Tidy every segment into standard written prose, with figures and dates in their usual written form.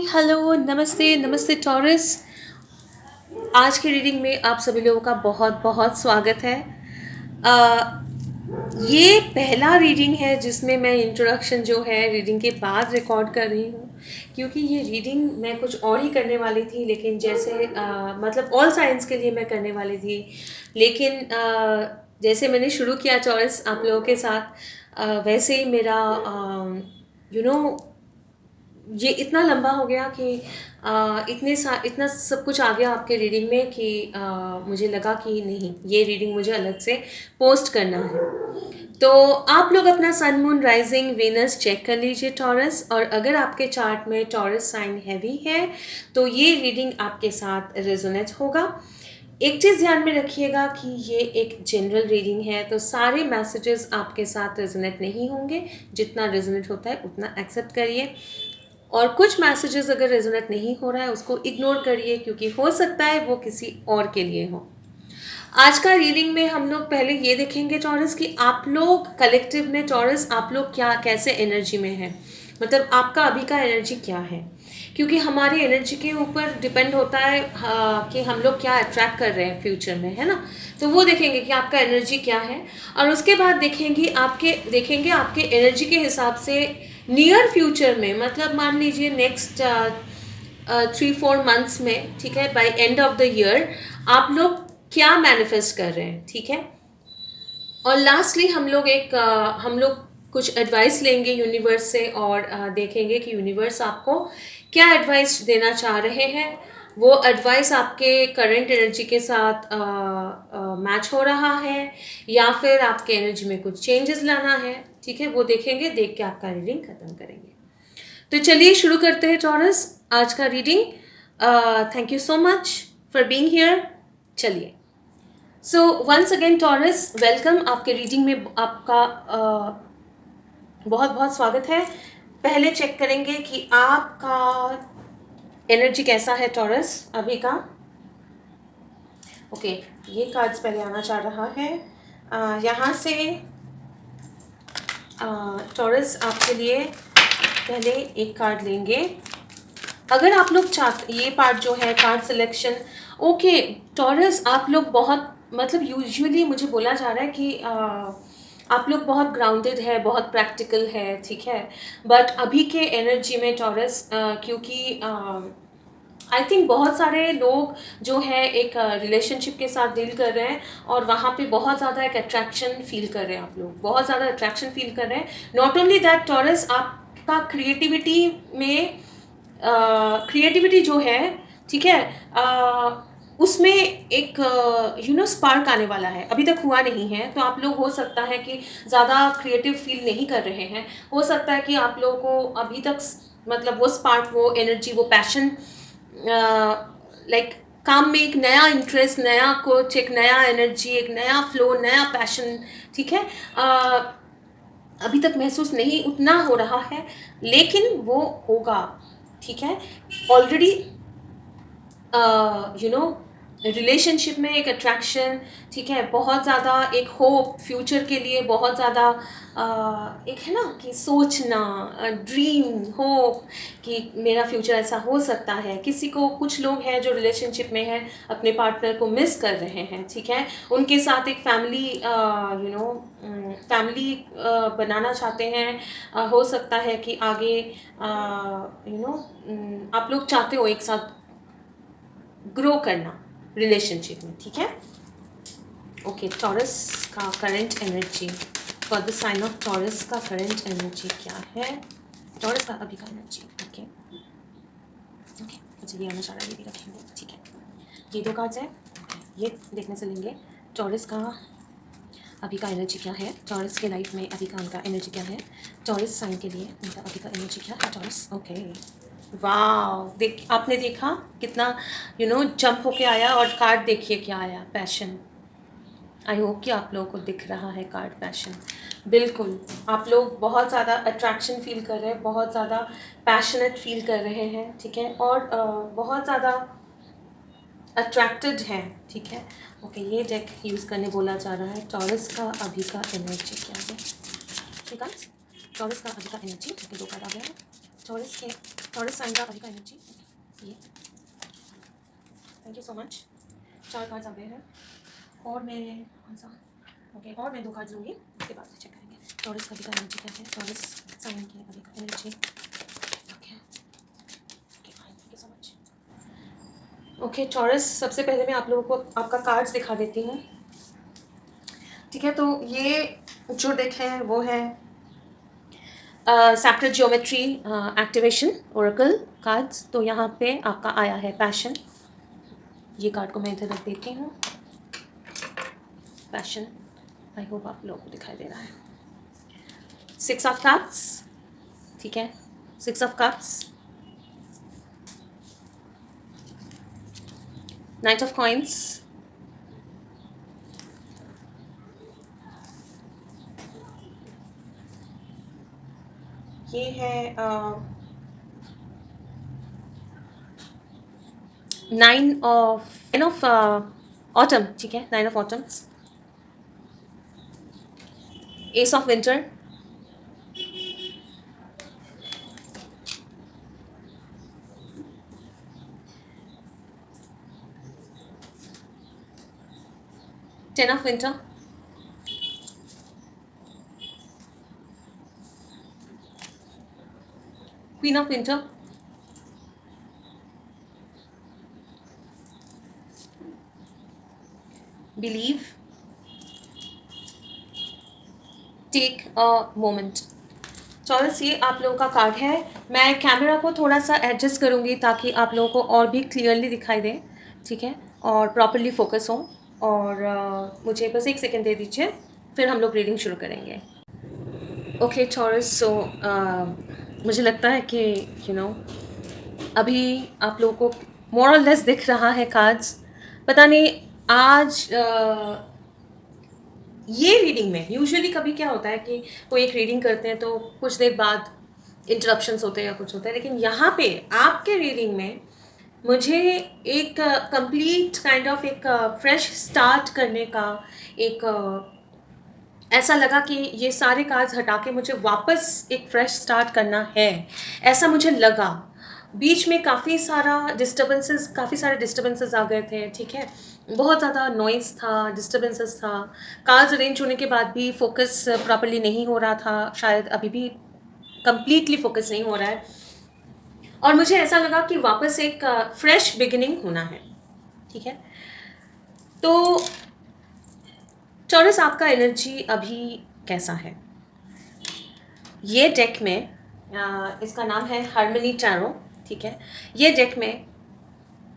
Hello, नमस्ते, नमस्ते taurus. आज की रीडिंग में आप सभी लोगों का बहुत बहुत स्वागत है। अ, ये पहला रीडिंग है जिसमें मैं इंट्रोडक्शन जो है रीडिंग के बाद रिकॉर्ड कर रही हूँ, क्योंकि ये रीडिंग मैं कुछ और ही करने वाली थी, लेकिन जैसे मतलब ऑल साइंस के लिए मैं करने वाली थी, लेकिन जैसे मैंने शुरू किया टॉरस आप लोगों के साथ, वैसे ही मेरा यू नो ये इतना लंबा हो गया कि इतना सब कुछ आ गया आपके रीडिंग में कि मुझे लगा कि नहीं, ये रीडिंग मुझे अलग से पोस्ट करना है। तो आप लोग अपना sun moon rising Venus check कर लीजिए टॉरस, और अगर आपके चार्ट में टॉरस साइन हैवी है तो ये रीडिंग आपके साथ रेजोनेट होगा। एक चीज़ ध्यान में रखिएगा कि ये एक जनरल रीडिंग है, तो सारे मैसेजेस आपके साथ रेजोनेट नहीं होंगे। जितना रेजोनेट होता है उतना एक्सेप्ट करिए, और कुछ मैसेजेस अगर रेजोनेट नहीं हो रहा है उसको इग्नोर करिए, क्योंकि हो सकता है वो किसी और के लिए हो। आज का रीडिंग में हम लोग पहले ये देखेंगे टॉरस कि आप लोग कलेक्टिव में, टॉरस आप लोग क्या कैसे एनर्जी में हैं, मतलब आपका अभी का एनर्जी क्या है, क्योंकि हमारी एनर्जी के ऊपर डिपेंड होता है कि हम लोग क्या अट्रैक्ट कर रहे हैं फ्यूचर में, है ना। तो वो देखेंगे कि आपका एनर्जी क्या है, और उसके बाद देखेंगे आपके एनर्जी के हिसाब से नियर फ्यूचर में, मतलब मान लीजिए नेक्स्ट 3-4 मंथ्स में, ठीक है, by end of the year आप लोग क्या मैनिफेस्ट कर रहे हैं, ठीक है। और लास्टली हम लोग कुछ एडवाइस लेंगे यूनिवर्स से, और देखेंगे कि यूनिवर्स आपको क्या एडवाइस देना चाह रहे हैं। वो एडवाइस आपके करंट एनर्जी के साथ मैच हो रहा है, या फिर आपके एनर्जी में कुछ चेंजेस लाना है, ठीक है। वो देखेंगे, देख के आपका रीडिंग खत्म करेंगे। तो चलिए शुरू करते हैं टॉरस आज का reading. Thank you so much for being here. चलिए, so once again Taurus, welcome. आपके रीडिंग में आपका बहुत बहुत स्वागत है। पहले चेक करेंगे कि आपका एनर्जी कैसा है टॉरस अभी का। ओके, ये कार्ड्स पहले आना चाह रहा है। यहाँ से टॉरस आपके लिए पहले एक कार्ड लेंगे। अगर आप लोग चाहते, ये पार्ट जो है कार्ड सिलेक्शन, ओके टॉरस, आप लोग बहुत, मतलब यूजुअली मुझे बोला जा रहा है कि आप लोग बहुत ग्राउंडेड है, बहुत प्रैक्टिकल है, ठीक है। बट अभी के एनर्जी में टॉरस, क्योंकि आई थिंक बहुत सारे लोग जो है एक रिलेशनशिप के साथ डील कर रहे हैं, और वहाँ पे बहुत ज़्यादा एक अट्रैक्शन फील कर रहे हैं, आप लोग बहुत ज़्यादा अट्रैक्शन फील कर रहे हैं। नॉट ओनली दैट टॉरस, आपका क्रिएटिविटी में क्रिएटिविटी जो है, ठीक है, उसमें एक स्पार्क आने वाला है, अभी तक हुआ नहीं है। तो आप लोग, हो सकता है कि ज़्यादा क्रिएटिव फील नहीं कर रहे हैं, हो सकता है कि आप लोगों को अभी तक मतलब वो स्पार्क, वो एनर्जी, वो पैशन, लाइक काम में एक नया इंटरेस्ट, नया कुछ, एक नया एनर्जी, एक नया फ्लो, नया पैशन, ठीक है, अभी तक महसूस नहीं उतना हो रहा है, लेकिन वो होगा, ठीक है। ऑलरेडी रिलेशनशिप में एक अट्रैक्शन, ठीक है, बहुत ज़्यादा एक होप फ्यूचर के लिए, बहुत ज़्यादा एक है ना कि सोचना, ड्रीम, होप कि मेरा फ्यूचर ऐसा हो सकता है। किसी को, कुछ लोग हैं जो रिलेशनशिप में हैं, अपने पार्टनर को मिस कर रहे हैं, ठीक है, उनके साथ एक फैमिली बनाना चाहते हैं। हो सकता है कि आगे आप लोग चाहते हो एक साथ ग्रो करना रिलेशनशिप में, ठीक है। ओके, टॉरस का current energy, for the sign of Taurus का करंट एनर्जी क्या है, टॉरस का अभी का एनर्जी। ओके ओके, अच्छा ये आना चाह रहा है, ये भी रखेंगे, ठीक है। ये दो कार्ड्स हैं, ये देखने से लेंगे टॉरस का अभी का एनर्जी क्या है, टॉरस के लाइफ में अभी का उनका एनर्जी क्या है, टॉरस साइन के लिए उनका अभी का एनर्जी क्या है टॉरस। ओके, वाह, आपने देखा कितना जंप होके आया, और कार्ड देखिए क्या आया, पैशन। आई होप कि आप लोगों को दिख रहा है कार्ड पैशन। बिल्कुल, आप लोग बहुत ज़्यादा अट्रैक्शन फील कर रहे हैं, बहुत ज़्यादा पैशनेट फील कर रहे हैं, ठीक है, और बहुत ज़्यादा अट्रैक्टेड है, ठीक है। ओके, ये डेक यूज़ करने बोला जा रहा है। टॉरस का अभी का एनर्जी क्या है, ठीक है, टॉरस का अभी का एनर्जी। ओके, दो कार्ड आ गया है, टॉरस साइन का अभी का एनर्जी, ये thank you so much. 4 cards आ गए हैं और मैं कौन सा, ओके, और मैं 2 कार्ड्स लूँगी, उसके बाद चेक करेंगे टॉरस का अभी का एनर्जी क्या है, टॉरस साइन की अभी का energy. Okay okay fine, thank you so much. Okay taurus, सबसे पहले मैं आप लोगों को आपका कार्ड्स दिखा देती हूँ, ठीक है। तो ये जो डेक है वो है sacred geometry activation Oracle cards. तो यहाँ पे आपका आया है पैशन, ये कार्ड को मैं इधर रख देती हूँ, पैशन, आई होप आप लोगों को दिखाई दे रहा है। 6 ऑफ कप्स, ठीक है, 6 of cups, knight of coins, ये है 9 ऑफ ऑटम, ठीक है, 9 of autumns, ace of winter, ten of winter, queen of winter, believe, take a moment. चौरस, ये आप लोगों का कार्ड है। मैं कैमरा को थोड़ा सा एडजस्ट करूँगी ताकि आप लोगों को और भी क्लियरली दिखाई दे, ठीक है, और प्रॉपरली फोकस हो। और मुझे बस 1 सेकेंड दे दीजिए, फिर हम लोग रीडिंग शुरू करेंगे। ओके चौरस, सो मुझे लगता है कि अभी आप लोगों को मोर और लेस दिख रहा है कार्ड्स, पता नहीं आज ये रीडिंग में यूजुअली कभी क्या होता है कि कोई एक रीडिंग करते हैं तो कुछ देर बाद इंटरप्शंस होते हैं या कुछ होता है, लेकिन यहाँ पे आपके रीडिंग में मुझे एक कंप्लीट काइंड ऑफ एक फ्रेश स्टार्ट करने का एक ऐसा लगा कि ये सारे कार्ड्स हटा के मुझे वापस एक फ्रेश स्टार्ट करना है, ऐसा मुझे लगा। बीच में काफ़ी सारे डिस्टर्बेंसेस आ गए थे, ठीक है, बहुत ज़्यादा नॉइस था, डिस्टर्बेंसेस था, कार्ड्स अरेंज होने के बाद भी फोकस प्रॉपरली नहीं हो रहा था, शायद अभी भी कंप्लीटली फोकस नहीं हो रहा है, और मुझे ऐसा लगा कि वापस एक फ्रेश बिगिनिंग होना है, ठीक है। तो चौरस, आपका एनर्जी अभी कैसा है? ये डेक में इसका नाम है हार्मनी टैरो, ठीक है। ये डेक में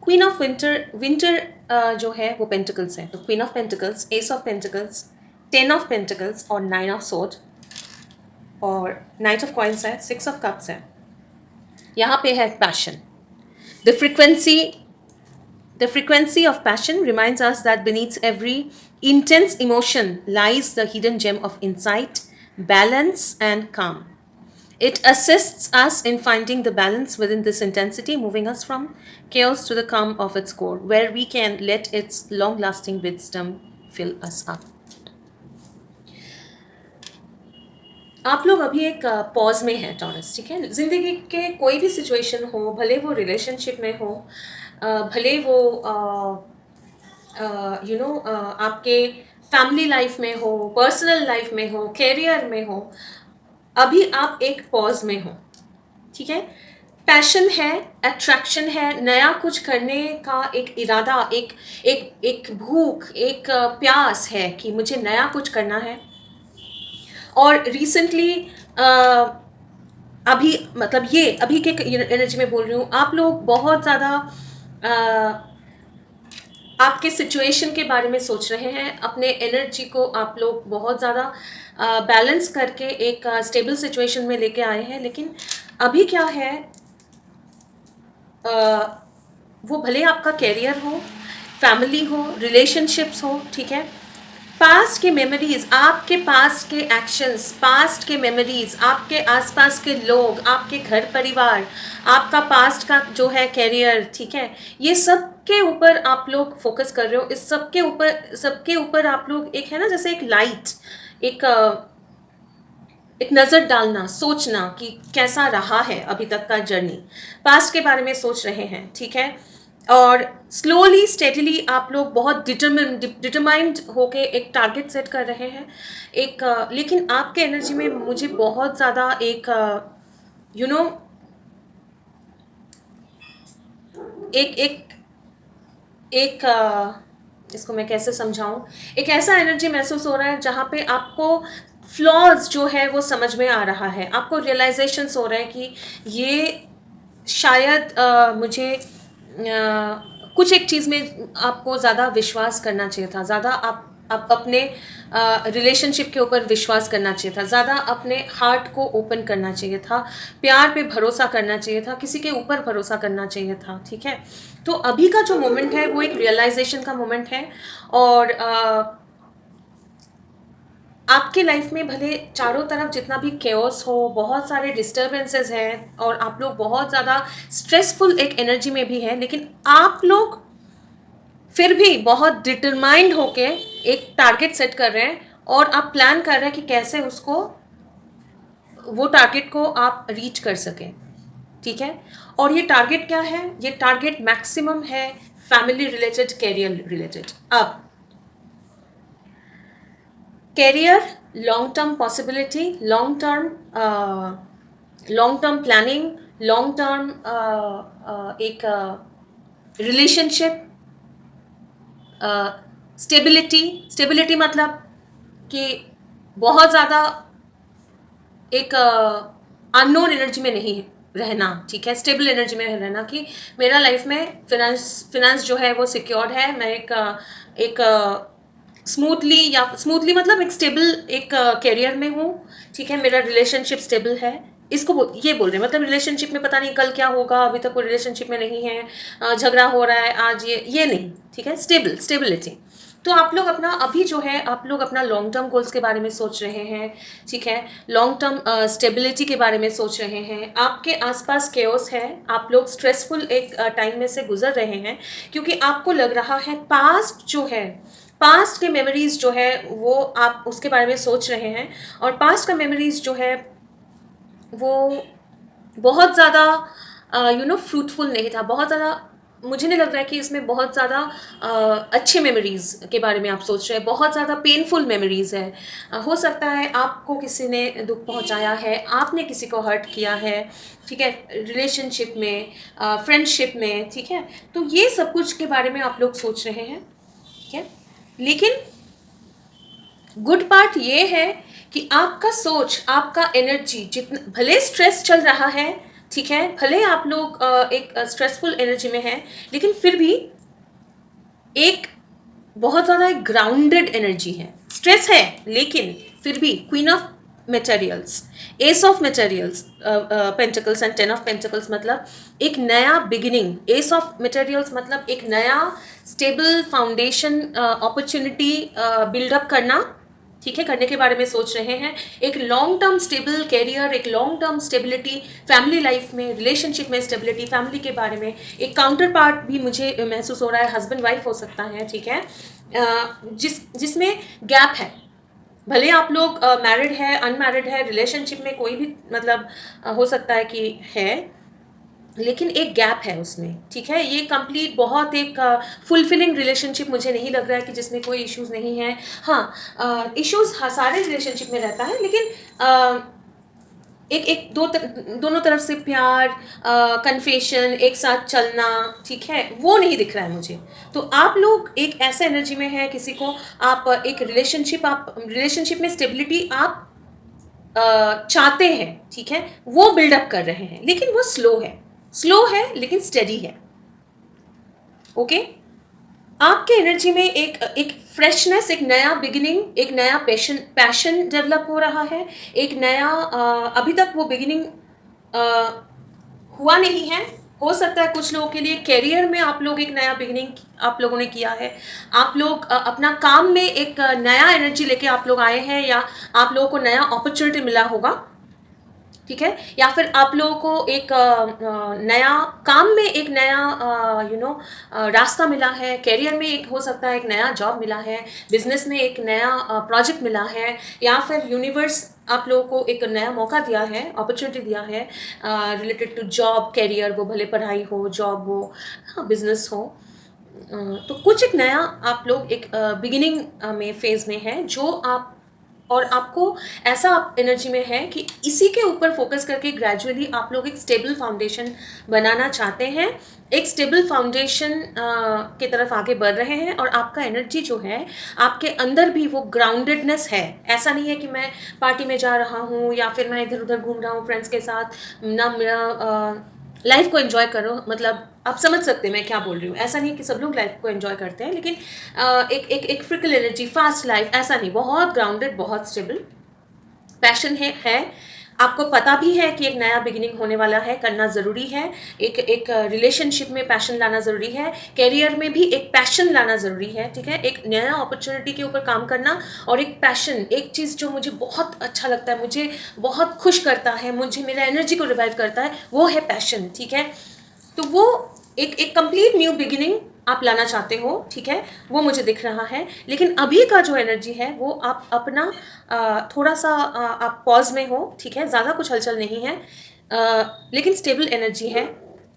क्वीन ऑफ विंटर जो है वो पेंटिकल्स है, तो queen of pentacles, S of pentacles, 10 of pentacles और 9 ऑफ सोर्ड, और नाइट ऑफ कॉइन्स है, 6 ऑफ कप्स है। यहाँ पे है passion. The frequency of passion reminds us that beneath every intense emotion lies the hidden gem of insight, balance, and calm. It assists us in finding the balance within this intensity, moving us from chaos to the calm of its core, where we can let its long lasting wisdom fill us up. आप लोग अभी एक pause में हैं taurus, ठीक है। जिंदगी के कोई भी सिचुएशन हो, भले वो रिलेशनशिप में हो, भले वो आपके फैमिली लाइफ में हो, पर्सनल लाइफ में हो, कैरियर में हो, अभी आप एक पॉज में हो, ठीक है। पैशन है, अट्रैक्शन है, नया कुछ करने का एक इरादा, एक भूख, एक प्यास है कि मुझे नया कुछ करना है। और रिसेंटली अभी मतलब ये अभी के एनर्जी में बोल रही हूँ, आप लोग बहुत ज़्यादा आपके सिचुएशन के बारे में सोच रहे हैं, अपने एनर्जी को आप लोग बहुत ज़्यादा बैलेंस करके एक स्टेबल सिचुएशन में लेके आए हैं। लेकिन अभी क्या है, वो भले आपका कैरियर हो, फैमिली हो, रिलेशनशिप्स हो, ठीक है, पास्ट के मेमोरीज, आपके पास्ट के एक्शंस, पास्ट के मेमोरीज, आपके आसपास के लोग, आपके घर परिवार, आपका पास्ट का जो है कैरियर, ठीक है, ये सब के ऊपर आप लोग फोकस कर रहे हो। इस सबके ऊपर आप लोग एक है ना, जैसे एक लाइट, एक एक नज़र डालना, सोचना कि कैसा रहा है अभी तक का जर्नी, पास्ट के बारे में सोच रहे हैं, ठीक है। और स्लोली स्टेडीली आप लोग बहुत डिटरमाइंड होके एक टारगेट सेट कर रहे हैं। लेकिन आपके एनर्जी में मुझे बहुत ज़्यादा एक यू नो एक एक एक इसको मैं कैसे समझाऊं, एक ऐसा एनर्जी महसूस हो रहा है जहाँ पे आपको फ्लॉज जो है वो समझ में आ रहा है, आपको रियलाइजेशंस हो रहे हैं कि ये शायद मुझे कुछ एक चीज़ में आपको ज़्यादा विश्वास करना चाहिए था, ज़्यादा आप अपने रिलेशनशिप के ऊपर विश्वास करना चाहिए था, ज़्यादा अपने हार्ट को ओपन करना चाहिए था, प्यार पे भरोसा करना चाहिए था, किसी के ऊपर भरोसा करना चाहिए था, ठीक है। तो अभी का जो मोमेंट है वो एक रियलाइजेशन का मोमेंट है। और आपके लाइफ में भले चारों तरफ जितना भी केओस हो, बहुत सारे डिस्टर्बेंसेस हैं और आप लोग बहुत ज़्यादा स्ट्रेसफुल एक एनर्जी में भी हैं, लेकिन आप लोग फिर भी बहुत डिटरमाइंड होके एक टारगेट सेट कर रहे हैं और आप प्लान कर रहे हैं कि कैसे उसको, वो टारगेट को आप रीच कर सकें, ठीक है। और ये टारगेट क्या है? ये टारगेट मैक्सिमम है फैमिली रिलेटेड, कैरियर रिलेटेड। अब career, long term possibility, long term planning, long term एक रिलेशनशिप, स्टेबिलिटी मतलब कि बहुत ज़्यादा एक अननोन एनर्जी में नहीं रहना, ठीक है, स्टेबल एनर्जी में रहना कि मेरा लाइफ में फिनेंस जो है वो सिक्योर्ड है, मैं एक स्मूथली मतलब एक स्टेबल एक कैरियर में हूँ, ठीक है, मेरा रिलेशनशिप स्टेबल है। ये बोल रहे हैं, मतलब रिलेशनशिप में पता नहीं कल क्या होगा, अभी तक वो रिलेशनशिप में नहीं है, झगड़ा हो रहा है आज, ये नहीं, ठीक है, स्टेबिलिटी। तो आप लोग अपना अभी जो है, आप लोग अपना लॉन्ग टर्म गोल्स के बारे में सोच रहे हैं, ठीक है, लॉन्ग टर्म स्टेबिलिटी के बारे में सोच रहे हैं। आपके आसपास केओस है, आप लोग स्ट्रेसफुल एक टाइम में से गुजर रहे हैं, क्योंकि आपको लग रहा है पास्ट जो है, पास्ट के मेमोरीज जो है वो आप उसके बारे में सोच रहे हैं, और पास्ट का मेमोरीज जो है वो बहुत ज़्यादा फ्रूटफुल नहीं था, बहुत ज़्यादा, मुझे नहीं लग रहा है कि इसमें बहुत ज़्यादा अच्छे मेमोरीज़ के बारे में आप सोच रहे हैं, बहुत ज़्यादा पेनफुल मेमोरीज़ है। हो सकता है आपको किसी ने दुख पहुंचाया है, आपने किसी को हर्ट किया है, ठीक है, रिलेशनशिप में, फ्रेंडशिप में, ठीक है। तो ये सब कुछ के बारे में आप लोग सोच रहे हैं, ठीक है। लेकिन गुड पार्ट ये है कि आपका सोच, आपका एनर्जी, जितना भले स्ट्रेस चल रहा है, ठीक है, भले आप लोग एक स्ट्रेसफुल एनर्जी में हैं, लेकिन फिर भी एक बहुत ज़्यादा एक ग्राउंडेड एनर्जी है। स्ट्रेस है लेकिन फिर भी queen of materials, S of materials, pentacles and 10 of pentacles मतलब एक नया बिगिनिंग, एस ऑफ मटेरियल्स मतलब एक नया स्टेबल फाउंडेशन, अपॉर्चुनिटी बिल्डअप करना, ठीक है, करने के बारे में सोच रहे हैं। एक लॉन्ग टर्म स्टेबल कैरियर, एक long term stability family life में, रिलेशनशिप में स्टेबिलिटी, फैमिली के बारे में एक काउंटर पार्ट भी मुझे महसूस हो रहा है, हस्बैंड वाइफ हो सकता है, ठीक है, जिसमें गैप है। भले आप लोग मैरिड है, अनमैरिड है, रिलेशनशिप में कोई भी मतलब हो सकता है कि है, लेकिन एक गैप है उसमें, ठीक है। ये कंप्लीट बहुत एक फुलफिलिंग रिलेशनशिप मुझे नहीं लग रहा है कि जिसमें कोई इश्यूज नहीं है। हाँ, इश्यूज सारे रिलेशनशिप में रहता है, लेकिन दोनों तरफ से प्यार, कन्फेशन, एक साथ चलना, ठीक है, वो नहीं दिख रहा है मुझे। तो आप लोग एक ऐसे एनर्जी में है, किसी को आप एक रिलेशनशिप में स्टेबिलिटी आप चाहते हैं, ठीक है, वो बिल्डअप कर रहे हैं, लेकिन वो स्लो है लेकिन स्टेडी है, ओके। आपके एनर्जी में एक फ्रेशनेस, एक नया बिगिनिंग, एक नया पैशन डेवलप हो रहा है, एक नया अभी तक वो बिगिनिंग हुआ नहीं है। हो सकता है कुछ लोगों के लिए कैरियर में आप लोग एक नया बिगिनिंग आप लोगों ने किया है, आप लोग अपना काम में एक नया एनर्जी लेके आप लोग आए हैं, या आप लोगों को नया अपॉर्चुनिटी मिला होगा, ठीक है, या फिर आप लोगों को एक नया काम में एक नया रास्ता मिला है, करियर में एक हो सकता है एक नया जॉब मिला है, बिजनेस में एक नया प्रोजेक्ट मिला है, या फिर यूनिवर्स आप लोगों को एक नया मौका दिया है, अपॉर्चुनिटी दिया है रिलेटेड टू जॉब, करियर, वो भले पढ़ाई हो, जॉब हो, हाँ, बिजनेस हो। तो कुछ एक नया आप लोग एक बिगिनिंग में फेज में है, जो आप और आपको ऐसा एनर्जी में है कि इसी के ऊपर फोकस करके ग्रेजुअली आप लोग एक स्टेबल फाउंडेशन बनाना चाहते हैं, एक स्टेबल फाउंडेशन की तरफ आगे बढ़ रहे हैं। और आपका एनर्जी जो है, आपके अंदर भी वो ग्राउंडेडनेस है। ऐसा नहीं है कि मैं पार्टी में जा रहा हूँ या फिर मैं इधर उधर घूम रहा हूँ फ्रेंड्स के साथ, ना मेरा लाइफ को एंजॉय करो, मतलब आप समझ सकते हैं मैं क्या बोल रही हूँ। ऐसा नहीं कि सब लोग लाइफ को एंजॉय करते हैं, लेकिन एक फ्रिकल एनर्जी, फास्ट लाइफ, ऐसा नहीं, बहुत ग्राउंडेड, बहुत स्टेबल पैशन है। आपको पता भी है कि एक नया बिगिनिंग होने वाला है, करना ज़रूरी है। एक रिलेशनशिप में पैशन लाना ज़रूरी है, करियर में भी एक पैशन लाना ज़रूरी है, ठीक है। एक नया अपॉर्चुनिटी के ऊपर काम करना और एक पैशन, एक चीज़ जो मुझे बहुत अच्छा लगता है, मुझे बहुत खुश करता है, मुझे मेरा एनर्जी को रिवाइव करता है, वो है पैशन, ठीक है। तो वो एक कंप्लीट न्यू बिगिनिंग आप लाना चाहते हो, ठीक है, वो मुझे दिख रहा है। लेकिन अभी का जो एनर्जी है वो आप अपना थोड़ा सा आप पॉज में हो, ठीक है, ज़्यादा कुछ हलचल नहीं है, लेकिन स्टेबल एनर्जी है।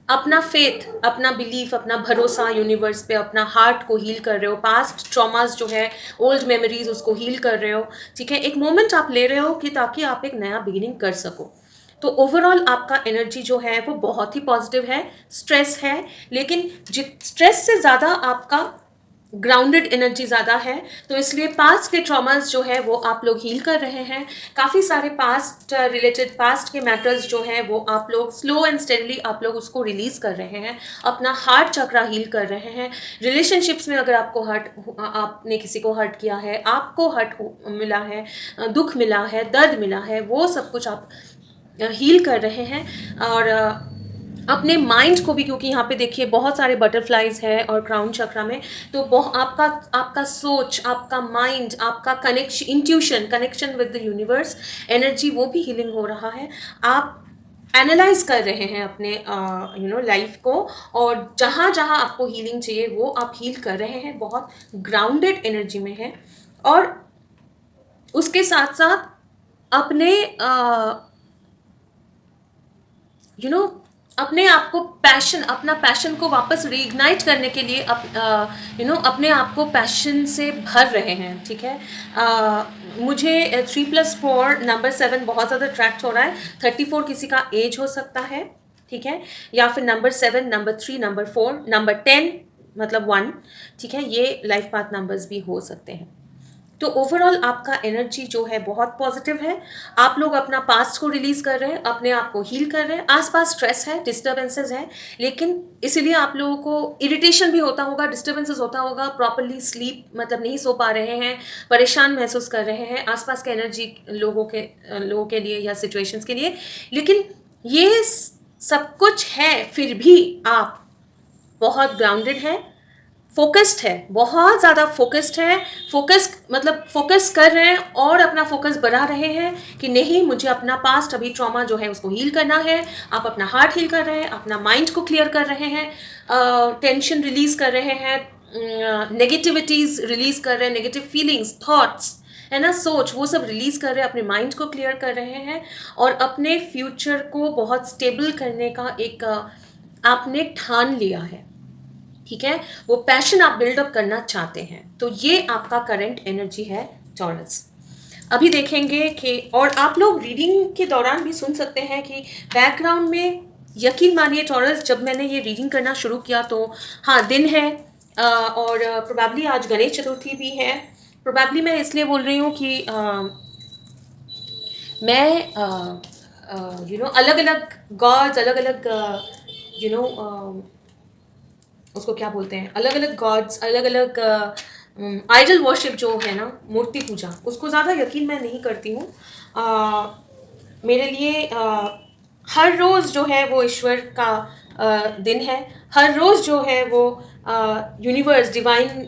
अपना फेथ, अपना बिलीफ, अपना भरोसा यूनिवर्स पे, अपना हार्ट को हील कर रहे हो, पास्ट ट्रॉमास जो है, ओल्ड मेमोरीज, उसको हील कर रहे हो, ठीक है। एक मोमेंट आप ले रहे हो कि ताकि आप एक नया बिगिनिंग कर सको। तो ओवरऑल आपका एनर्जी जो है वो बहुत ही पॉजिटिव है, स्ट्रेस है, लेकिन स्ट्रेस से ज़्यादा आपका ग्राउंडेड एनर्जी ज़्यादा है। तो इसलिए पास्ट के ट्रॉमास जो है वो आप लोग हील कर रहे हैं। काफ़ी सारे पास्ट रिलेटेड, पास्ट के मैटर्स जो हैं वो आप लोग स्लो एंड स्टेडली आप लोग उसको रिलीज़ कर रहे हैं, अपना हार्ट चक्रा हील कर रहे हैं। रिलेशनशिप्स में अगर आपको आपने किसी को हर्ट किया है, आपको हर्ट मिला है, दुख मिला है, दर्द मिला है, वो सब कुछ आप हील कर रहे हैं। और अपने माइंड को भी, क्योंकि यहाँ पे देखिए बहुत सारे बटरफ्लाइज हैं और क्राउन चक्रा में, तो आपका आपका सोच, आपका माइंड, आपका connection, intuition, connection with the universe, energy, वो भी हीलिंग हो रहा है। आप एनालाइज कर रहे हैं अपने लाइफ को, और जहाँ जहाँ आपको हीलिंग चाहिए वो आप हील कर रहे हैं, बहुत ग्राउंडेड एनर्जी में है। और उसके साथ साथ अपने अपने आप को पैशन, अपना पैशन को वापस रीइग्नाइट करने के लिए अपने आप को पैशन से भर रहे हैं, ठीक है। मुझे 3+4 नंबर 7 बहुत ज़्यादा अट्रैक्ट हो रहा है। 34 किसी का एज हो सकता है, ठीक है, या फिर नंबर 7, नंबर 3, नंबर 4, नंबर 10 मतलब 1, ठीक है, ये लाइफ पाथ नंबर्स भी हो सकते हैं। तो ओवरऑल आपका एनर्जी जो है बहुत पॉजिटिव है। आप लोग अपना पास्ट को रिलीज कर रहे हैं, अपने आप को हील कर रहे हैं। आसपास स्ट्रेस है, डिस्टर्बेंसेस है, लेकिन इसीलिए आप लोगों को इरिटेशन भी होता होगा, डिस्टर्बेंसेस होता होगा, प्रॉपरली स्लीप मतलब नहीं सो पा रहे हैं, परेशान महसूस कर रहे हैं आसपास के एनर्जी लोगों के लिए या सिचुएशंस के लिए। लेकिन ये सब कुछ है, फिर भी आप बहुत ग्राउंडेड है, फोकस्ड है, बहुत ज़्यादा फोकस्ड है। फोकस मतलब फोकस कर रहे हैं और अपना फोकस बढ़ा रहे हैं कि नहीं, मुझे अपना पास्ट, अभी ट्रॉमा जो है उसको हील करना है। आप अपना हार्ट हील कर रहे हैं, अपना माइंड को क्लियर कर रहे हैं, टेंशन रिलीज कर रहे हैं, नेगेटिविटीज़ रिलीज कर रहे हैं, नेगेटिव फीलिंग्स, थॉट्स है ना, सोच, वो सब रिलीज कर रहे हैं, अपने माइंड को क्लियर कर रहे हैं, और अपने फ्यूचर को बहुत स्टेबल करने का एक आपने ठान लिया है, ठीक है। वो पैशन आप बिल्डअप करना चाहते हैं। तो ये आपका करंट एनर्जी है टॉरस। अभी देखेंगे कि, और आप लोग रीडिंग के दौरान भी सुन सकते हैं कि बैकग्राउंड में, यकीन मानिए टॉरस, जब मैंने ये रीडिंग करना शुरू किया तो हाँ दिन है, और प्रोबेबली आज गणेश चतुर्थी भी है। प्रोबेबली मैं इसलिए बोल रही हूँ कि मैं अलग अलग गॉड्स, अलग अलग उसको क्या बोलते हैं, अलग अलग गॉड्स, अलग अलग आइडल वर्शिप जो है ना, मूर्ति पूजा, उसको ज़्यादा यकीन मैं नहीं करती हूँ। मेरे लिए हर रोज़ जो है वो ईश्वर का दिन है। हर रोज़ जो है वो यूनिवर्स, डिवाइन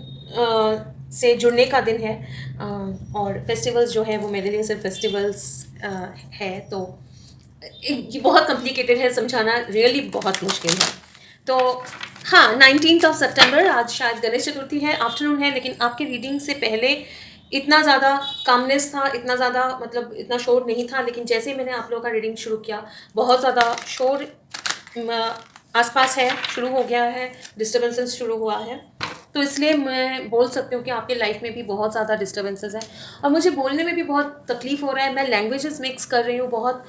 से जुड़ने का दिन है। और फेस्टिवल्स जो है वो मेरे लिए सिर्फ फेस्टिवल्स है। तो ये बहुत कॉम्प्लिकेटेड है समझाना, रियली बहुत मुश्किल है। तो हाँ, 19 सितंबर, आज शायद गणेश चतुर्थी है, आफ्टरनून है, लेकिन आपके रीडिंग से पहले इतना ज़्यादा कामनेस था, इतना ज़्यादा मतलब इतना शोर नहीं था, लेकिन जैसे ही मैंने आप लोगों का रीडिंग शुरू किया, बहुत ज़्यादा शोर आसपास है, शुरू हो गया है, डिस्टर्बेंसेस शुरू हुआ है। तो इसलिए मैं बोल सकती हूँ कि आपके लाइफ में भी बहुत ज़्यादा डिस्टर्बेंसेस हैं, और मुझे बोलने में भी बहुत तकलीफ़ हो रहा है। मैं लैंग्वेजेस मिक्स कर रही हूँ बहुत।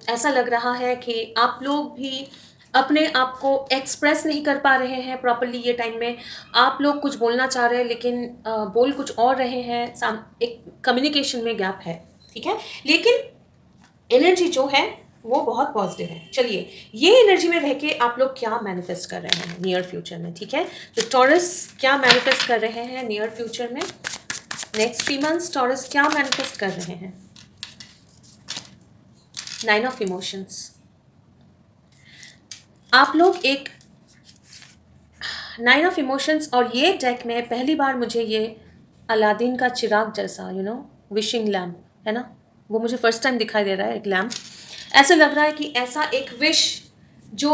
ऐसा लग रहा है कि आप लोग भी अपने आप को एक्सप्रेस नहीं कर पा रहे हैं प्रॉपरली ये टाइम में। आप लोग कुछ बोलना चाह रहे हैं, लेकिन बोल कुछ और रहे हैं, एक कम्युनिकेशन में गैप है, ठीक है। लेकिन एनर्जी जो है वो बहुत पॉजिटिव है। चलिए, ये एनर्जी में रह के आप लोग क्या मैनिफेस्ट कर रहे हैं नियर फ्यूचर में, ठीक है। तो टॉरस क्या मैनिफेस्ट कर रहे हैं नियर फ्यूचर में, नेक्स्ट 3 मंथ्स टॉरस क्या मैनिफेस्ट कर रहे हैं। 9 ऑफ इमोशंस। आप लोग एक 9 ऑफ इमोशंस, और ये डेक में पहली बार मुझे ये अलादीन का चिराग जैसा विशिंग लैम्प है ना, वो मुझे फर्स्ट टाइम दिखाई दे रहा है, एक लैम्प। ऐसा लग रहा है कि ऐसा एक विश जो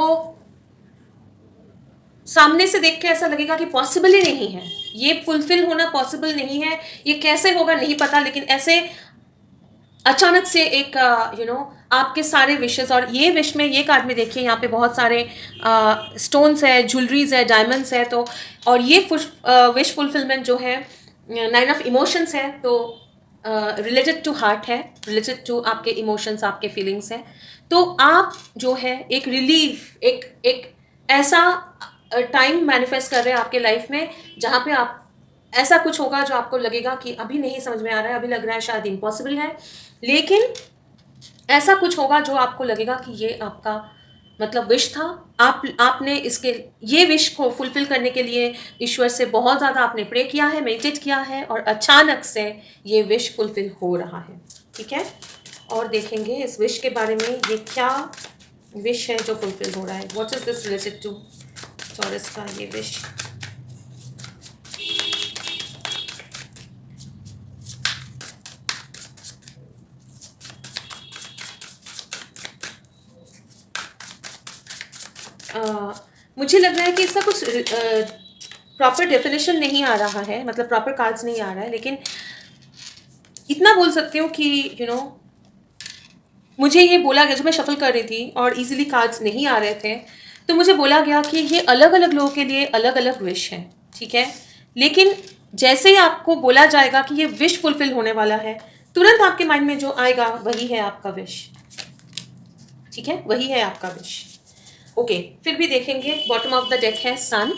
सामने से देख के ऐसा लगेगा कि पॉसिबल ही नहीं है, ये फुलफिल होना पॉसिबल नहीं है, ये कैसे होगा नहीं पता, लेकिन ऐसे अचानक से एक आपके सारे विशेस, और ये विश में ये कार्ड में देखिए यहाँ पे बहुत सारे स्टोन्स है, ज्वेलरीज है, डायमंड्स है। तो और ये विश फुलफिलमेंट जो है 9 ऑफ इमोशंस है, तो रिलेटेड टू हार्ट है, रिलेटेड टू आपके इमोशंस, आपके फीलिंग्स है। तो आप जो है एक रिलीफ, एक ऐसा टाइम मैनिफेस्ट कर रहे हैं आपके लाइफ में, जहाँ पे आप ऐसा कुछ होगा जो आपको लगेगा कि अभी नहीं समझ में आ रहा है, अभी लग रहा है शायद इम्पॉसिबल है, लेकिन ऐसा कुछ होगा जो आपको लगेगा कि ये आपका मतलब विश था। आपने इसके ये विश को फुलफिल करने के लिए ईश्वर से बहुत ज़्यादा आपने प्रे किया है, मेडिटेट किया है, और अचानक से ये विश फुलफिल हो रहा है, ठीक है। और देखेंगे इस विश के बारे में, ये क्या विश है जो फुलफिल हो रहा है। What is this related to Taurus का ये विश। मुझे लग रहा है कि इसका कुछ प्रॉपर डेफिनेशन नहीं आ रहा है, मतलब प्रॉपर कार्ड्स नहीं आ रहा है, लेकिन इतना बोल सकती हूँ कि मुझे ये बोला गया, जब मैं शफल कर रही थी और इजीली कार्ड्स नहीं आ रहे थे, तो मुझे बोला गया कि ये अलग अलग लोगों के लिए अलग अलग विश है, ठीक है। लेकिन जैसे ही आपको बोला जाएगा कि ये विश फुलफिल होने वाला है, तुरंत आपके माइंड में जो आएगा वही है आपका विश, ठीक है, वही है आपका विश। ओके, फिर भी देखेंगे। बॉटम ऑफ द डेक है सन।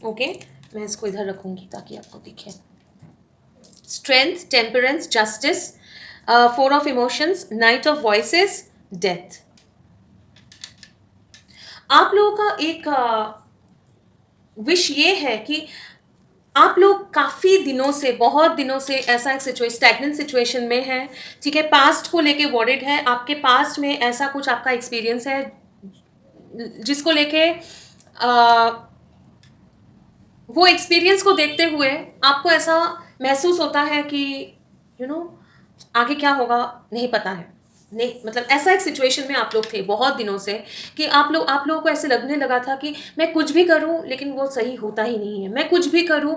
ओके, मैं इसको इधर रखूंगी ताकि आपको दिखे। Strength, temperance, justice, 4 of emotions, night of voices, death. आप लोगों का एक विश ये है कि आप लोग काफ़ी दिनों से, बहुत दिनों से ऐसा एक स्टैग्नेंट सिचुएशन में है, ठीक है। पास्ट को लेके वॉरिड है, आपके पास्ट में ऐसा कुछ आपका एक्सपीरियंस है जिसको लेके वो एक्सपीरियंस को देखते हुए आपको ऐसा महसूस होता है कि आगे क्या होगा नहीं पता है, नहीं, मतलब ऐसा एक सिचुएशन में आप लोग थे बहुत दिनों से कि आप लोगों को ऐसे लगने लगा था कि मैं कुछ भी करूं लेकिन वो सही होता ही नहीं है, मैं कुछ भी करूं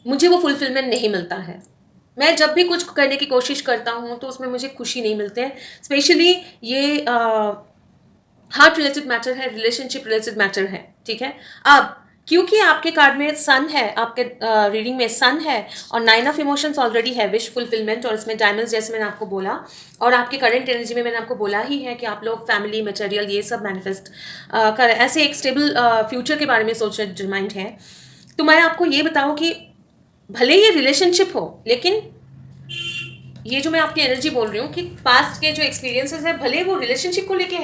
मुझे वो फुलफिलमेंट नहीं मिलता है, मैं जब भी कुछ करने की कोशिश करता हूं तो उसमें मुझे खुशी नहीं मिलते हैं। स्पेशली ये हार्ट रिलेटेड मैटर है, रिलेशनशिप रिलेटेड मैटर है, ठीक है। अब क्योंकि आपके कार्ड में सन है, आपके रीडिंग में सन है, और 9 ऑफ इमोशंस ऑलरेडी है, विश फुलफिलमेंट, और इसमें डायमंड्स जैसे मैंने आपको बोला, और आपके करंट एनर्जी में मैंने आपको बोला ही है कि आप लोग फैमिली, मटेरियल, ये सब मैनिफेस्ट कर ऐसे एक स्टेबल फ्यूचर के बारे में सोच डिटरमाइंड है। तो मैं आपको ये बताऊँ कि भले ये रिलेशनशिप हो, लेकिन ये जो मैं आपकी एनर्जी बोल रही हूँ कि पास्ट के जो एक्सपीरियंसेस है, भले वो रिलेशनशिप को लेके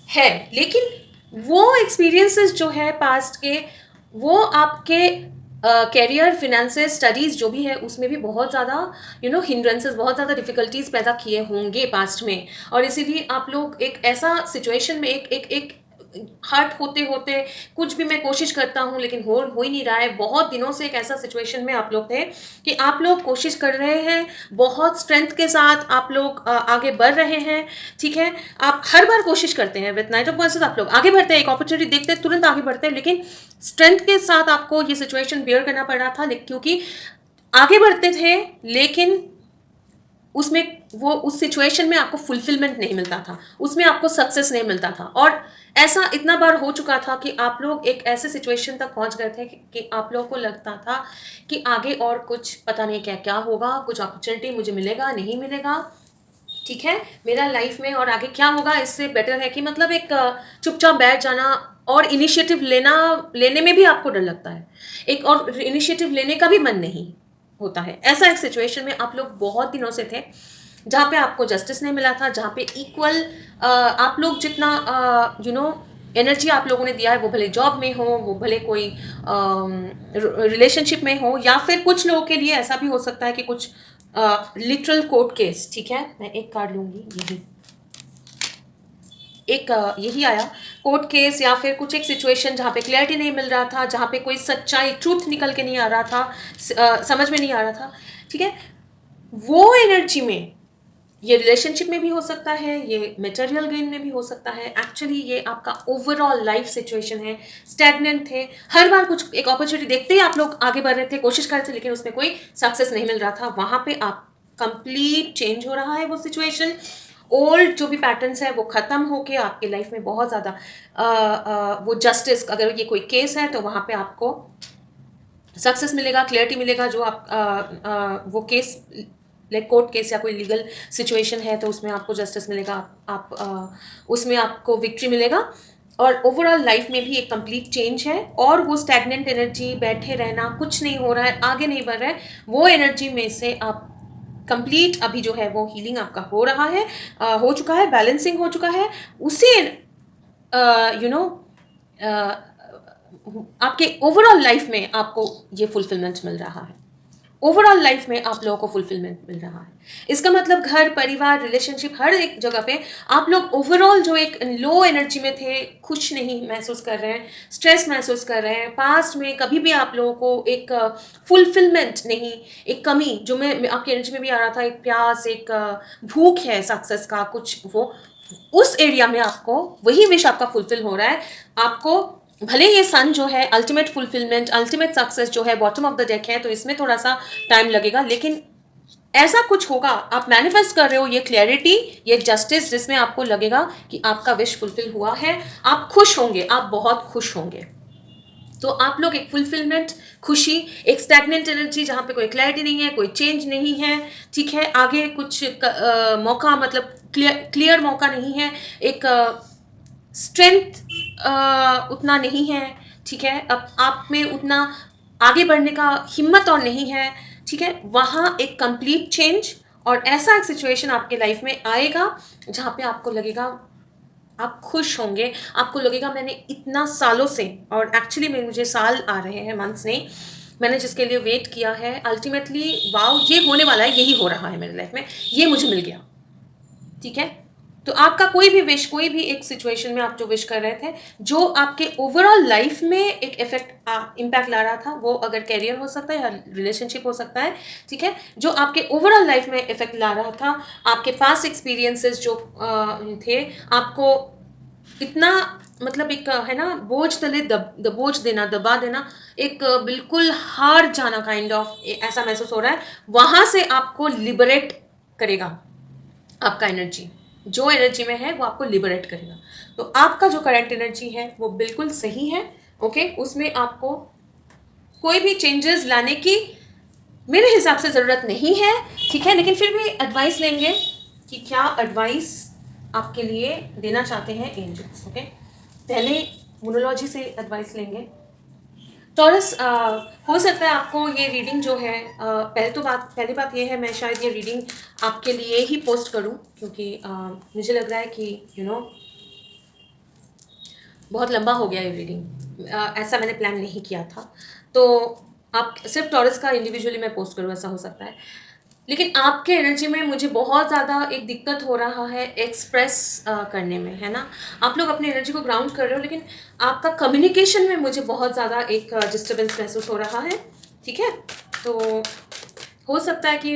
है, लेकिन वो एक्सपीरियंसेस जो है पास्ट के, वो आपके कैरियर, फिनेंसेस, स्टडीज़ जो भी है उसमें भी बहुत ज़्यादा हिंड्रेंसेस, बहुत ज़्यादा डिफ़िकल्टीज पैदा किए होंगे पास्ट में, और इसीलिए आप लोग एक ऐसा सिचुएशन में, एक हर्ट होते होते कुछ भी मैं कोशिश करता हूँ लेकिन हो ही नहीं रहा है। बहुत दिनों से एक ऐसा सिचुएशन में आप लोग थे कि आप लोग कोशिश कर रहे हैं, बहुत स्ट्रेंथ के साथ आप लोग आगे बढ़ रहे हैं, ठीक है। आप हर बार कोशिश करते हैं, विद नाइट ऑफ वर्सेस आप लोग आगे बढ़ते हैं, एक अपॉर्चुनिटी देखते हैं तुरंत आगे बढ़ते हैं, लेकिन स्ट्रेंथ के साथ आपको ये सिचुएशन बियर करना पड़ रहा था क्योंकि आगे बढ़ते थे लेकिन उसमें वो उस सिचुएशन में आपको फुलफिलमेंट नहीं मिलता था, उसमें आपको सक्सेस नहीं मिलता था। और ऐसा इतना बार हो चुका था कि आप लोग एक ऐसे सिचुएशन तक पहुंच गए थे कि आप लोगों को लगता था कि आगे और कुछ पता नहीं क्या क्या होगा, कुछ अपॉर्चुनिटी मुझे मिलेगा नहीं मिलेगा, ठीक है, मेरा लाइफ में और आगे क्या होगा। इससे बेटर है कि मतलब एक चुपचाप बैठ जाना, और इनिशिएटिव लेने में भी आपको डर लगता है, एक और इनिशिएटिव लेने का भी मन नहीं होता है। ऐसा एक सिचुएशन में आप लोग बहुत दिनों से थे जहाँ पे आपको जस्टिस नहीं मिला था, जहाँ पे इक्वल आप लोग जितना एनर्जी आप लोगों ने दिया है, वो भले जॉब में हो, वो भले कोई रिलेशनशिप में हो, या फिर कुछ लोगों के लिए ऐसा भी हो सकता है कि कुछ लिटरल कोर्ट केस, ठीक है। मैं एक कार्ड लूंगी, यही आया, कोर्ट केस या फिर कुछ एक सिचुएशन जहाँ पे क्लैरिटी नहीं मिल रहा था, जहाँ पे कोई सच्चाई ट्रूथ निकल के नहीं आ रहा था, समझ में नहीं आ रहा था, ठीक है। वो एनर्जी में, ये रिलेशनशिप में भी हो सकता है, ये मटेरियल गेन में भी हो सकता है, एक्चुअली ये आपका ओवरऑल लाइफ सिचुएशन है। स्टैग्नेंट थे, हर बार कुछ एक अपॉर्चुनिटी देखते ही आप लोग आगे बढ़ रहे थे, कोशिश कर रहे थे, लेकिन उसमें कोई सक्सेस नहीं मिल रहा था। वहाँ पे आप कंप्लीट चेंज हो रहा है वो सिचुएशन। ओल्ड जो भी पैटर्न्स है वो ख़त्म होके आपके लाइफ में बहुत ज़्यादा वो जस्टिस, अगर ये कोई केस है तो वहाँ पे आपको सक्सेस मिलेगा, क्लियरिटी मिलेगा। जो आप वो केस लाइक कोर्ट केस या कोई लीगल सिचुएशन है तो उसमें आपको जस्टिस मिलेगा, आप उसमें आपको विक्ट्री मिलेगा, और ओवरऑल लाइफ में भी एक कंप्लीट चेंज है। और वो स्टैग्नेंट एनर्जी, बैठे रहना, कुछ नहीं हो रहा है, आगे नहीं बढ़ रहा है, वो एनर्जी में से आप कंप्लीट अभी जो है वो हीलिंग आपका हो रहा है, हो चुका है, बैलेंसिंग हो चुका है। उसी यू नो आपके ओवरऑल लाइफ में आपको ये फुलफिलमेंट मिल रहा है। ओवरऑल लाइफ में आप लोगों को फुलफिलमेंट मिल रहा है। इसका मतलब घर परिवार रिलेशनशिप हर एक जगह पे आप लोग ओवरऑल जो एक लो एनर्जी में थे, खुश नहीं महसूस कर रहे हैं, स्ट्रेस महसूस कर रहे हैं, पास्ट में कभी भी आप लोगों को एक फुलफिलमेंट नहीं, एक कमी जो मैं आपकी एनर्जी में भी आ रहा था, एक प्यास, एक भूख है सक्सेस का कुछ, वो उस एरिया में आपको वही विश आपका फुलफिल हो रहा है। आपको भले ये सन जो है अल्टीमेट फुलफिलमेंट, अल्टीमेट सक्सेस जो है बॉटम ऑफ द डेक है, तो इसमें थोड़ा सा टाइम लगेगा, लेकिन ऐसा कुछ होगा, आप मैनिफेस्ट कर रहे हो ये क्लैरिटी, ये जस्टिस, जिसमें आपको लगेगा कि आपका विश फुलफिल हुआ है, आप खुश होंगे, आप बहुत खुश होंगे। तो आप लोग एक फुलफिलमेंट, खुशी, एक स्टैग्नेंट एनर्जी जहाँ पे कोई क्लैरिटी नहीं है, कोई चेंज नहीं है, ठीक है, आगे कुछ मौका, मतलब क्लियर मौका नहीं है, एक स्ट्रेंथ उतना नहीं है, ठीक है, अब आप में उतना आगे बढ़ने का हिम्मत और नहीं है, ठीक है। वहाँ एक कंप्लीट चेंज और ऐसा एक सिचुएशन आपके लाइफ में आएगा जहाँ पे आपको लगेगा, आप खुश होंगे, आपको लगेगा मैंने इतना सालों से, और एक्चुअली में मुझे साल आ रहे हैं, मंथ्स नहीं, मैंने जिसके लिए वेट किया है, अल्टीमेटली वाओ ये होने वाला है, यही हो रहा है मेरे लाइफ में, ये मुझे मिल गया, ठीक है। तो आपका कोई भी विश, कोई भी एक सिचुएशन में आप जो विश कर रहे थे, जो आपके ओवरऑल लाइफ में एक इफेक्ट इम्पैक्ट ला रहा था, वो अगर कैरियर हो सकता है या रिलेशनशिप हो सकता है, ठीक है, जो आपके ओवरऑल लाइफ में इफेक्ट ला रहा था, आपके पास्ट एक्सपीरियंसेस जो थे, आपको इतना, मतलब एक है ना, बोझ तले बोझ देना, दबा देना, एक बिल्कुल हार जाना काइंड ऑफ ऐसा महसूस हो रहा है, वहां से आपको लिबरेट करेगा। आपका एनर्जी जो एनर्जी में है वो आपको लिबरेट करेगा। तो आपका जो करंट एनर्जी है वो बिल्कुल सही है, ओके। उसमें आपको कोई भी चेंजेस लाने की मेरे हिसाब से ज़रूरत नहीं है, ठीक है, लेकिन फिर भी एडवाइस लेंगे कि क्या एडवाइस आपके लिए देना चाहते हैं एंजल्स, ओके। पहले मोनोलॉजी से एडवाइस लेंगे। टॉरस, हो सकता है आपको ये रीडिंग जो है, पहली बात ये है, मैं शायद ये रीडिंग आपके लिए ही पोस्ट करूं, क्योंकि मुझे लग रहा है कि बहुत लंबा हो गया ये रीडिंग, ऐसा मैंने प्लान नहीं किया था, तो आप सिर्फ टॉरस का इंडिविजुअली मैं पोस्ट करूं, ऐसा हो सकता है। लेकिन आपके एनर्जी में मुझे बहुत ज़्यादा एक दिक्कत हो रहा है एक्सप्रेस करने में, है ना? आप लोग अपनी एनर्जी को ग्राउंड कर रहे हो, लेकिन आपका कम्युनिकेशन में मुझे बहुत ज़्यादा एक डिस्टर्बेंस महसूस हो रहा है, ठीक है? तो हो सकता है कि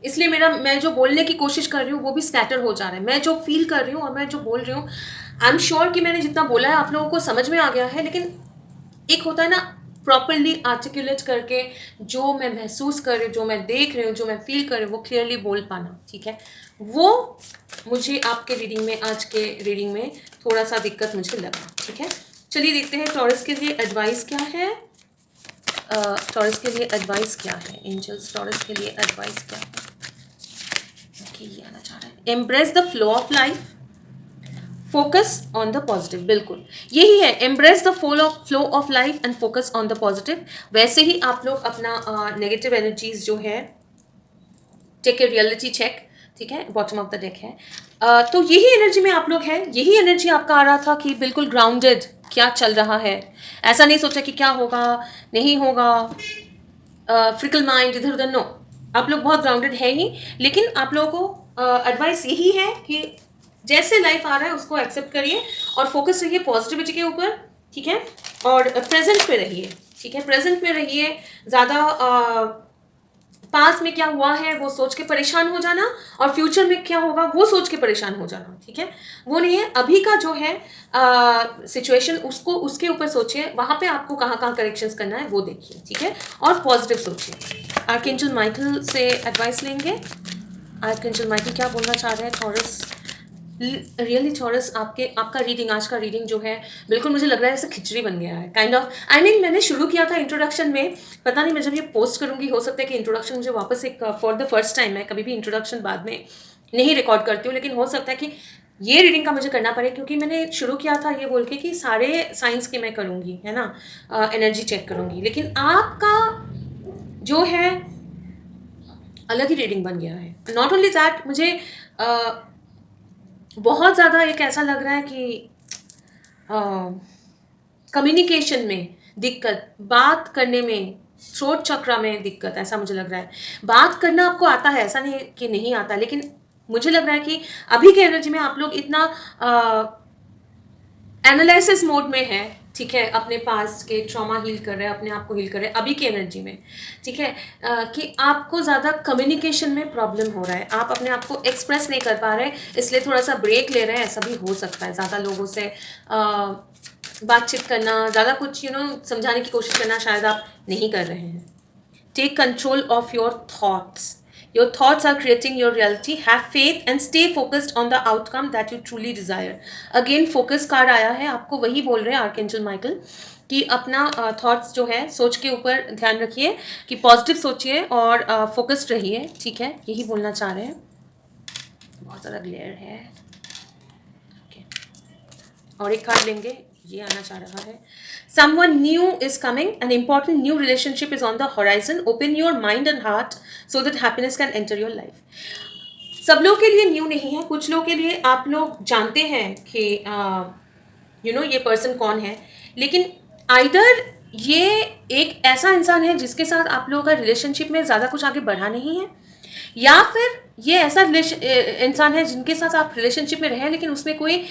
इसलिए मैं जो बोलने की कोशिश कर रही हूँ वो भी स्कैटर हो जा रहा है। मैं जो फील कर रही हूँ और मैं जो बोल रही हूँ, आई एम श्योर कि मैंने जितना बोला है आप लोगों को समझ में आ गया है, लेकिन एक होता है ना प्रॉपरली आर्टिकुलेट करके जो मैं महसूस कर रही हूँ, जो मैं देख रही हूँ, जो मैं फील कर रही हूँ, वो क्लियरली बोल पाना, ठीक है? वो मुझे आपके रीडिंग में, आज के रीडिंग में थोड़ा सा दिक्कत मुझे लगा, ठीक है? चलिए देखते हैं टॉरस के लिए एडवाइस क्या है। टॉरस के लिए एडवाइस क्या है, एंजल्स टॉरस के लिए एडवाइस क्या है? ओके, ये आना चाह रहा है, embrace the flow of life, focus on the positive. बिल्कुल यही है, embrace the flow of life and focus on the positive. वैसे ही आप लोग अपना नेगेटिव एनर्जीज जो है, टेक ए रियलिटी चेक, ठीक है? बॉटम ऑफ द डेक है। तो यही एनर्जी में आप लोग हैं, यही एनर्जी आपका आ रहा था कि बिल्कुल ग्राउंडेड, क्या चल रहा है, ऐसा नहीं सोचा कि क्या होगा नहीं होगा, फ्रिकल माइंड इधर उधर, नो, आप लोग बहुत ग्राउंडेड है ही। लेकिन आप लोगों को एडवाइस यही है कि जैसे लाइफ आ रहा है उसको एक्सेप्ट करिए और फोकस रहिए पॉजिटिविटी के ऊपर, ठीक है? और प्रेजेंट में रहिए, ठीक है? प्रेजेंट में रहिए। ज़्यादा पास में क्या हुआ है वो सोच के परेशान हो जाना और फ्यूचर में क्या होगा वो सोच के परेशान हो जाना, ठीक है? वो नहीं है, अभी का जो है सिचुएशन उसको उसके ऊपर सोचिए, वहाँ पे आपको कहाँ कहाँ करेक्शंस करना है वो देखिए, ठीक है? और पॉजिटिव सोचिए। आर्कएंजल माइकल से एडवाइस लेंगे। आर्कएंजल माइकल क्या बोलना चाह रहे हैं टॉरस? रियली टॉरस, आपका रीडिंग, आज का रीडिंग जो है, बिल्कुल मुझे लग रहा है जैसे खिचड़ी बन गया है, काइंड ऑफ। आई मीन मैंने शुरू किया था इंट्रोडक्शन में, पता नहीं मैं जब ये पोस्ट करूंगी हो सकता है कि इंट्रोडक्शन मुझे वापस एक फॉर द फर्स्ट टाइम, मैं कभी भी इंट्रोडक्शन बाद में नहीं रिकॉर्ड करती हूँ, लेकिन हो सकता है कि ये रीडिंग का मुझे करना पड़े, क्योंकि मैंने शुरू किया था ये बोल के कि सारे साइंस के मैं करूँगी, है ना, एनर्जी चेक करूँगी, लेकिन आपका जो है अलग ही रीडिंग बन गया है। नॉट ओनली दैट, मुझे बहुत ज़्यादा एक ऐसा लग रहा है कि कम्युनिकेशन में दिक्कत, बात करने में, थ्रोट चक्रा में दिक्कत, ऐसा मुझे लग रहा है। बात करना आपको आता है, ऐसा नहीं कि नहीं आता, लेकिन मुझे लग रहा है कि अभी के एनर्जी में आप लोग इतना एनालिसिस मोड में है, ठीक है? अपने पास के ट्रॉमा हील कर रहे हैं, अपने आप को हील कर रहे हैं अभी की एनर्जी में, ठीक है? कि आपको ज़्यादा कम्युनिकेशन में प्रॉब्लम हो रहा है, आप अपने आप को एक्सप्रेस नहीं कर पा रहे, इसलिए थोड़ा सा ब्रेक ले रहे हैं, ऐसा भी हो सकता है। ज़्यादा लोगों से बातचीत करना, ज़्यादा कुछ समझाने की कोशिश करना शायद आप नहीं कर रहे हैं। Take control of your thoughts. Your thoughts are creating your reality. Have faith and stay focused on the outcome that you truly desire. Again, focus card आया है, आपको वही बोल रहे हैं आर्कएंजल माइकल कि अपना थॉट्स जो है, सोच के ऊपर ध्यान रखिए, कि पॉजिटिव सोचिए और फोकस्ड रहिए, ठीक है? यही बोलना चाह रहे हैं। बहुत ज़्यादा ग्लेयर है, ओके। और एक कार्ड लेंगे, ये आना चाह रहा है, someone new is coming, an important new relationship is on the horizon, open your mind and heart so that happiness can enter your life. सब लोग के लिए न्यू नहीं है, कुछ लोग के लिए आप लोग जानते हैं कि ये पर्सन कौन है, लेकिन आइदर ये एक ऐसा इंसान है जिसके साथ आप लोगों का रिलेशनशिप में ज़्यादा कुछ आगे बढ़ा नहीं है, या फिर ये ऐसा इंसान है जिनके साथ आप रिलेशनशिप में रहे लेकिन उसमें कोई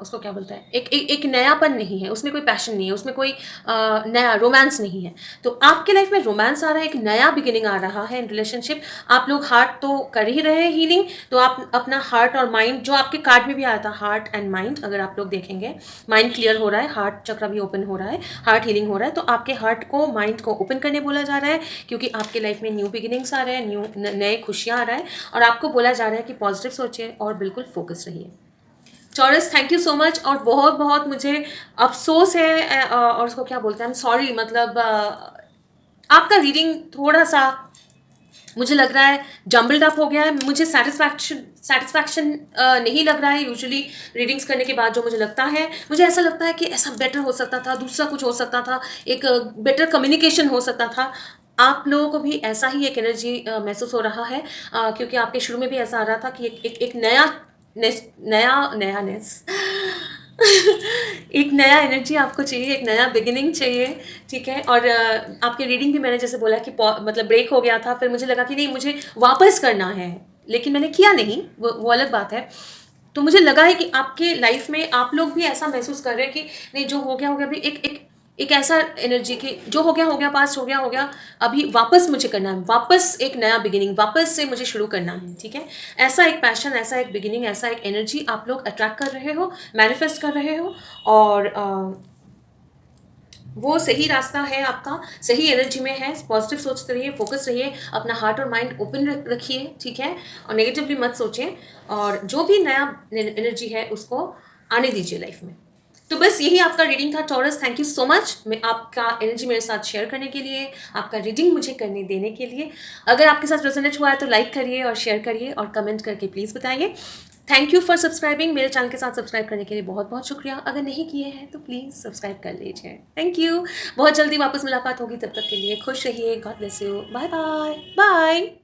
उसको क्या बोलता है, एक नयापन नहीं है, उसमें कोई पैशन नहीं है, उसमें कोई नया रोमांस नहीं है। तो आपके लाइफ में रोमांस आ रहा है, एक नया बिगिनिंग आ रहा है इन रिलेशनशिप। आप लोग हार्ट तो कर ही रहे हैं हीलिंग, तो आप अपना हार्ट और माइंड, जो आपके कार्ड में भी आया था हार्ट एंड माइंड, अगर आप लोग देखेंगे माइंड क्लियर हो रहा है, हार्ट चक्र भी ओपन हो रहा है, हार्ट हीलिंग हो रहा है, तो आपके हार्ट को, माइंड को ओपन करने बोला जा रहा है, क्योंकि आपके लाइफ में न्यू बिगिनिंग्स आ रहे हैं, नए खुशियाँ आ रहा है, और आपको बोला जा रहा है कि पॉजिटिव सोचिए और बिल्कुल फोकस रहिए। चॉरस, थैंक यू सो मच। और बहुत बहुत मुझे अफसोस है, और उसको क्या बोलते हैं, सॉरी, मतलब आपका रीडिंग थोड़ा सा मुझे लग रहा है जम्बल्ड अप हो गया है, मुझे सेटिस्फैक्शन नहीं लग रहा है। यूजुअली रीडिंग्स करने के बाद जो मुझे लगता है, मुझे ऐसा लगता है कि ऐसा बेटर हो सकता था, दूसरा कुछ हो सकता था, एक बेटर कम्युनिकेशन हो सकता था। आप लोगों को भी ऐसा ही एक एनर्जी महसूस हो रहा है, क्योंकि आपके शुरू में भी ऐसा आ रहा था कि एक नया नेस, नया नया नेस एक नया एनर्जी आपको चाहिए, एक नया बिगिनिंग चाहिए, ठीक है? और आपकी रीडिंग भी मैंने जैसे बोला कि मतलब ब्रेक हो गया था, फिर मुझे लगा कि नहीं मुझे वापस करना है, लेकिन मैंने किया नहीं, वो अलग बात है। तो मुझे लगा है कि आपके लाइफ में आप लोग भी ऐसा महसूस कर रहे हैं कि नहीं जो हो गया अभी एक ऐसा एनर्जी कि जो हो गया पास्ट हो गया, अभी वापस मुझे करना है, वापस एक नया बिगिनिंग, वापस से मुझे शुरू करना है, ठीक है? ऐसा एक पैशन, ऐसा एक बिगिनिंग, ऐसा एक एनर्जी आप लोग अट्रैक्ट कर रहे हो, मैनिफेस्ट कर रहे हो, और वो सही रास्ता है आपका, सही एनर्जी में है, पॉजिटिव सोचते रहिए, फोकस रहिए, अपना हार्ट और माइंड ओपन रखिए, ठीक है? और नेगेटिवली मत सोचें, और जो भी नया एनर्जी है उसको आने दीजिए लाइफ में। तो बस यही आपका रीडिंग था taurus. Thank you so much मैं आपका एनर्जी मेरे साथ शेयर करने के लिए, आपका रीडिंग मुझे करने देने के लिए। अगर आपके साथ रेजोनेट हुआ है तो लाइक करिए और शेयर करिए और कमेंट करके प्लीज़ बताइए। Thank you for subscribing. मेरे चैनल के साथ सब्सक्राइब करने के लिए बहुत बहुत शुक्रिया। अगर नहीं किए हैं तो प्लीज़ सब्सक्राइब कर लीजिए। Thank you. बहुत जल्दी वापस मुलाकात होगी, तब तक के लिए खुश रहिए। God bless you. Bye bye bye.